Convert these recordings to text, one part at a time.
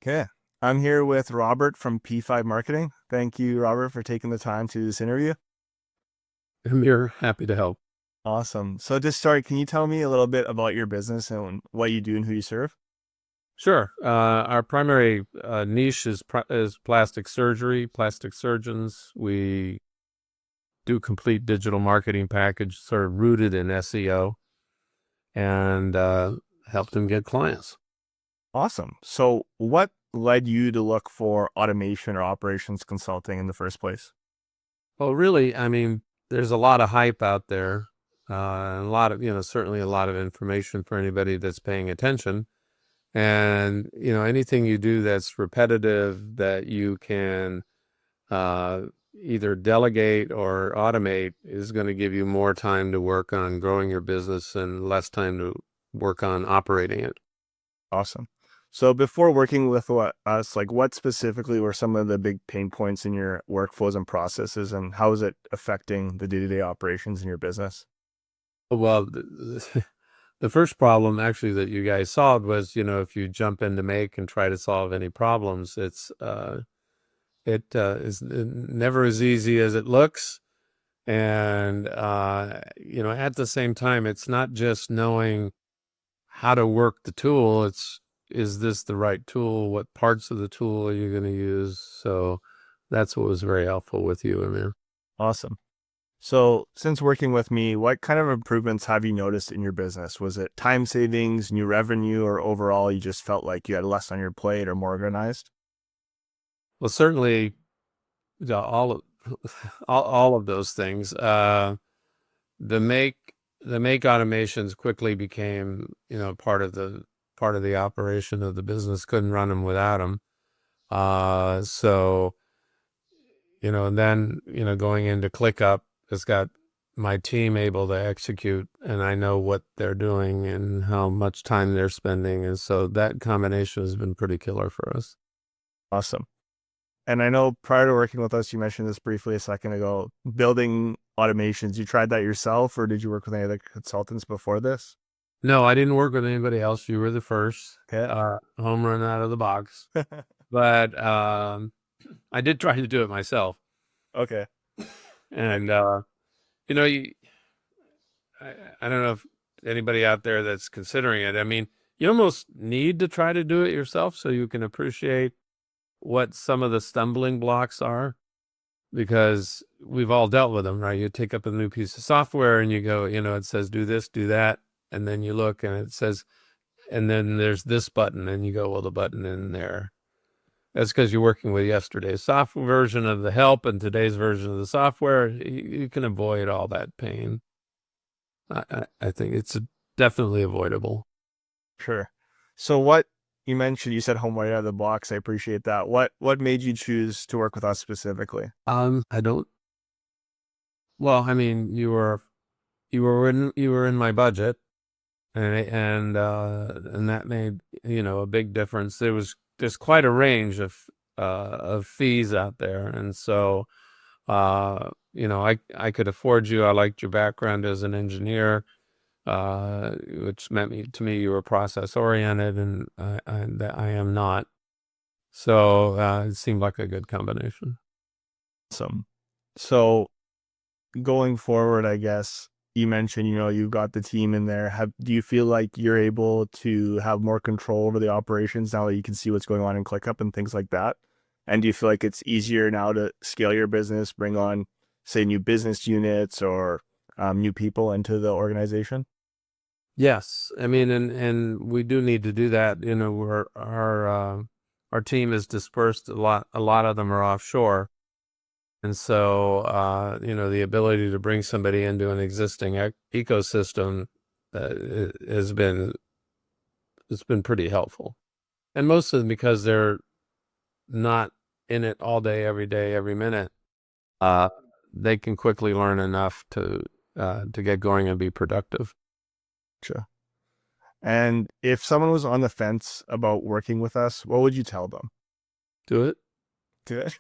Okay. I'm here with Robert from P5 Marketing. Thank you, Robert, for taking the time to do this interview. I'm here, happy to help. Awesome. So to start, can you tell me a little bit about your business and what you do and who you serve? Sure. Our primary niche is plastic surgery, plastic surgeons. We do complete digital marketing package, sort of rooted in SEO, and help them get clients. Awesome. So what led you to look for automation or operations consulting in the first place? Well, really, I mean, there's a lot of hype out there, a lot of, certainly a lot of information for anybody that's paying attention. And, anything you do that's repetitive that you can uh, either delegate or automate is going to give you more time to work on growing your business and less time to work on operating it. Awesome. So before working with us, like what specifically were some of the big pain points in your workflows and processes, and how is it affecting the day-to-day operations in your business? Well, the first problem actually that you guys solved was, if you jump into Make and try to solve any problems, it is never as easy as it looks. And, at the same time, it's not just knowing how to work the tool. Is this the right tool? What parts of the tool are you going to use? So that's what was very helpful with you, Amir. Awesome. So, since working with me, what kind of improvements have you noticed in your business? Was it time savings, new revenue, or overall you just felt like you had less on your plate or more organized? Well, certainly all of, all of those things. The make the make automations quickly became, part of the operation of the business. Couldn't run them without them. So and then, going into ClickUp has got my team able to execute, and I know what they're doing and how much time they're spending. And so that combination has been pretty killer for us. Awesome. And I know prior to working with us, you mentioned this briefly a second ago, building automations. You tried that yourself, or did you work with any other consultants before this? No, I didn't work with anybody else. You were the first Okay. home run out of the box. But I did try to do it myself. Okay. And, you know, you, I don't know if anybody out there that's considering it. I mean, you almost need to try to do it yourself so you can appreciate what some of the stumbling blocks are, because we've all dealt with them, right? You take up a new piece of software and you go, it says do this, do that. And then you look and it says, and then there's this button and you go, well, the button in there. That's because you're working with yesterday's software version of the help and today's version of the software. You can avoid all that pain. I think it's definitely avoidable. Sure. So what you mentioned, you said home right out of the box. I appreciate that. What made you choose to work with us specifically? I don't. Well, I mean, you were in my budget, and that made a big difference. There's quite a range of fees out there, and so I could afford you. I liked your background as an engineer, which meant to me you were process oriented, and I am not. So it seemed like a good combination. Awesome. So going forward, I guess you mentioned, you've got the team in there. Do you feel like you're able to have more control over the operations now that you can see what's going on in ClickUp and things like that? And do you feel like it's easier now to scale your business, bring on, say, new business units or new people into the organization? Yes, I mean, and we do need to do that. Our team is dispersed a lot. A lot of them are offshore, and so the ability to bring somebody into an existing ecosystem uh, has been it's been pretty helpful. And most of them, because they're not in it all day, every day, every minute, uh, they can quickly learn enough to get going and be productive. Gotcha. And if someone was on the fence about working with us, what would you tell them? Do it. Do it.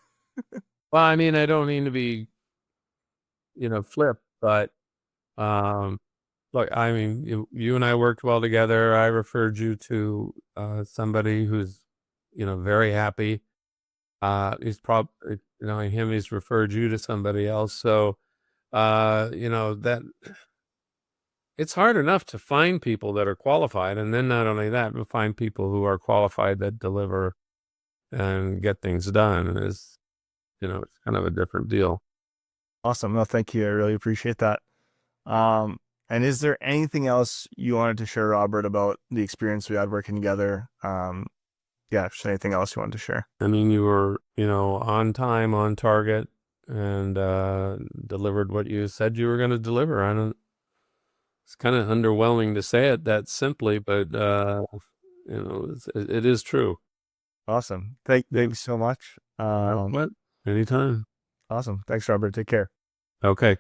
Well, I mean, I don't mean to be, flip, but um, look, I mean, you and I worked well together. I referred you to somebody who's, very happy. He's probably, he's referred you to somebody else. So, that it's hard enough to find people that are qualified. And then not only that, but find people who are qualified that deliver and get things done is, it's kind of a different deal. Awesome. No, thank you. I really appreciate that. And is there anything else you wanted to share, Robert, about the experience we had working together? Yeah, just anything else you wanted to share? I mean, you were, on time, on target, and delivered what you said you were going to deliver. It's kind of underwhelming to say it that simply, but it is true. Awesome. Thank you so much. What? Anytime. Awesome. Thanks, Robert. Take care. Okay.